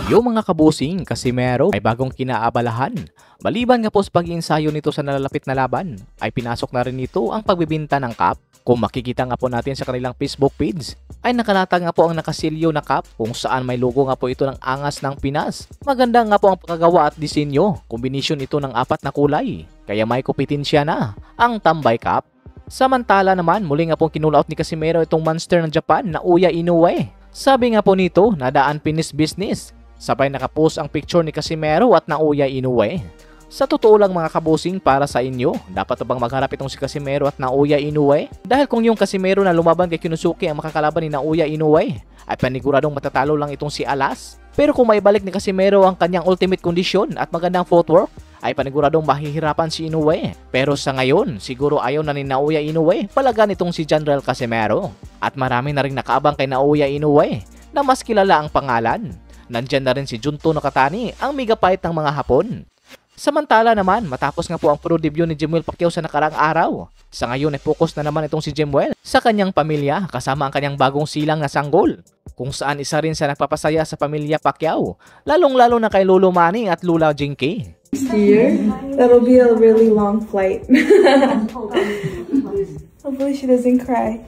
Yung mga kabusing, Casimero ay bagong kinaabalahan. Maliban nga po sa pag-iensayo nito sa nalalapit na laban, ay pinasok na rin nito ang pagbibinta ng cup. Kung makikita nga po natin sa kanilang Facebook page, ay nakalatag nga po ang nakasilyo na cup kung saan may logo nga po ito ng angas ng Pinas. Maganda nga po ang pagkagawa at disenyo, kombinasyon ito ng 4 na kulay, kaya may kompetensya na ang Tambay Cup. Samantala naman, muli nga pong kinulaot ni Casimero itong monster ng Japan na Uya Inoue. Sabi nga po nito, nadaan Pinis business. Sabay nakapost ang picture ni Casimero at Naoya Inoue. Sa totoo lang mga kabusing, para sa inyo, dapat bang magharap itong si Casimero at Naoya Inoue? Dahil kung yung Casimero na lumaban kay Kinosuke ang makakalaban ni Naoya Inoue, ay paniguradong matatalo lang itong si Alas. Pero kung may balik ni Casimero ang kanyang ultimate condition at magandang footwork, ay paniguradong mahihirapan si Inoue. Pero sa ngayon, siguro ayaw na ni Naoya Inoue palagan itong si General Casimero. At marami na rin nakaabang kay Naoya Inoue na mas kilala ang pangalan. Nandyan na rin si Junto Nakatani, ang megapite ng mga Hapon. Samantala naman, matapos nga po ang pro debut ni Jimwell Pacquiao sa nakaraang araw, sa ngayon ay focus na naman itong si Jimwell sa kanyang pamilya kasama ang kanyang bagong silang na sanggol, kung saan isa rin sa nagpapasaya sa pamilya Pacquiao, lalong-lalo na kay Lolo Manny at Lula Jinky. Here, that'll be a really long flight. Hopefully she doesn't cry.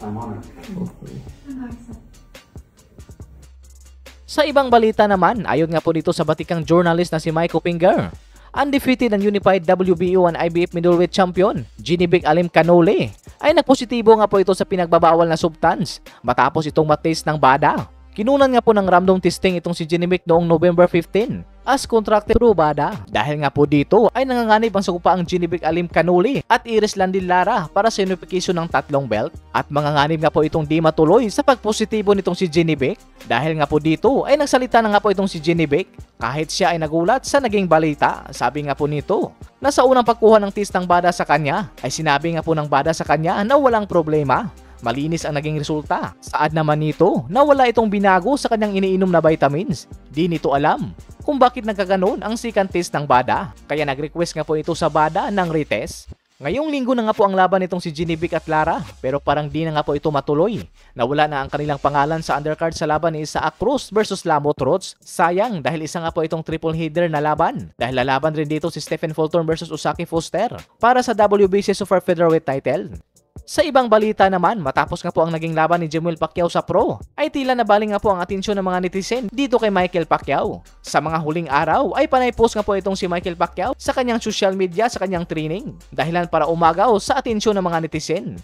Sa ibang balita naman, ayon nga po dito sa batikang journalist na si Mike Oppinger, undefeated ang unified WBO and IBF middleweight champion, Ginny Alim Canole, ay nagpositibo nga po ito sa pinagbabawal na substance matapos itong mataste ng BADA. Kinunan nga po ng random testing itong si Ginny noong November 15 as contracted through BADA. Dahil nga po dito ay nanganganib ang sagupaang Ginny Alim Canole at Iris Landil Lara para sa unification ng 3 belt. At manganganib nga po itong di matuloy sa pagpositibo nitong si Ginny. Dahil nga po dito ay nagsalita na nga po itong si Ginny kahit siya ay nagulat sa naging balita. Sabi nga po nito na sa unang pagkuha ng test ng BADA sa kanya ay sinabi nga po ng BADA sa kanya na walang problema. Malinis ang naging resulta. Saad naman nito na wala itong binago sa kanyang iniinom na vitamins. Di nito alam kung bakit nagkaganon ang second test ng BADA. Kaya nag-request nga po ito sa BADA ng retest. Ngayong linggo na nga po ang laban nitong si Ginny at Lara, pero parang di na nga po ito matuloy. Nawala na ang kanilang pangalan sa undercard sa laban ni Isaac Cruz versus Lamont Rhodes. Sayang dahil isa nga po itong triple header na laban. Dahil lalaban rin dito si Stephen Fulton versus Usaki Foster para sa WBC Super Featherweight title. Sa ibang balita naman, matapos nga po ang naging laban ni Jimwell Pacquiao sa pro, ay tila nabaling nga po ang atensyon ng mga netizen dito kay Michael Pacquiao. Sa mga huling araw ay panay post nga po itong si Michael Pacquiao sa kanyang social media sa kanyang training, dahilan para umagaw sa atensyon ng mga netizen.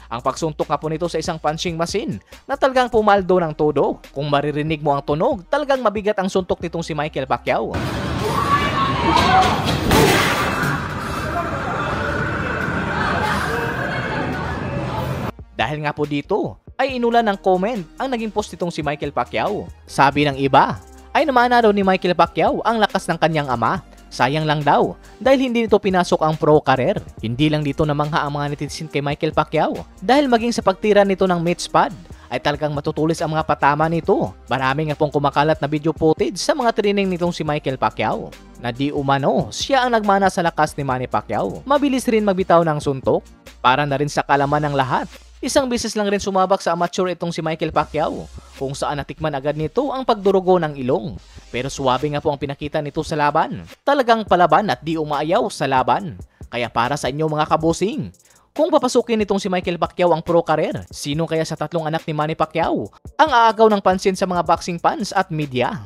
Ang pagsuntok nga po nito sa isang punching machine na talagang pumaldo ng todo. Kung maririnig mo ang tunog, talagang mabigat ang suntok nitong si Michael Pacquiao. Dahil nga po dito, ay inulan ng comment ang naging post nitong si Michael Pacquiao. Sabi ng iba, ay namana daw ni Michael Pacquiao ang lakas ng kanyang ama. Sayang lang daw, dahil hindi nito pinasok ang pro career. Hindi lang dito namangha ang mga netizen kay Michael Pacquiao, dahil maging sa pagtira nito ng mitts pad, ay talagang matutulis ang mga patama nito. Marami nga pong kumakalat na video footage sa mga training nitong si Michael Pacquiao, na di umano, siya ang nagmana sa lakas ni Manny Pacquiao. Mabilis rin magbitaw ng suntok, para na rin sa kalaman ng lahat. Isang beses lang rin sumabak sa amateur itong si Michael Pacquiao, kung saan natikman agad nito ang pagdurugo ng ilong. Pero suwabe nga po ang pinakita nito sa laban. Talagang palaban at di umaayaw sa laban. Kaya para sa inyo mga kabusing, kung papasukin nitong si Michael Pacquiao ang pro career, sino kaya sa 3 anak ni Manny Pacquiao ang aagaw ng pansin sa mga boxing fans at media?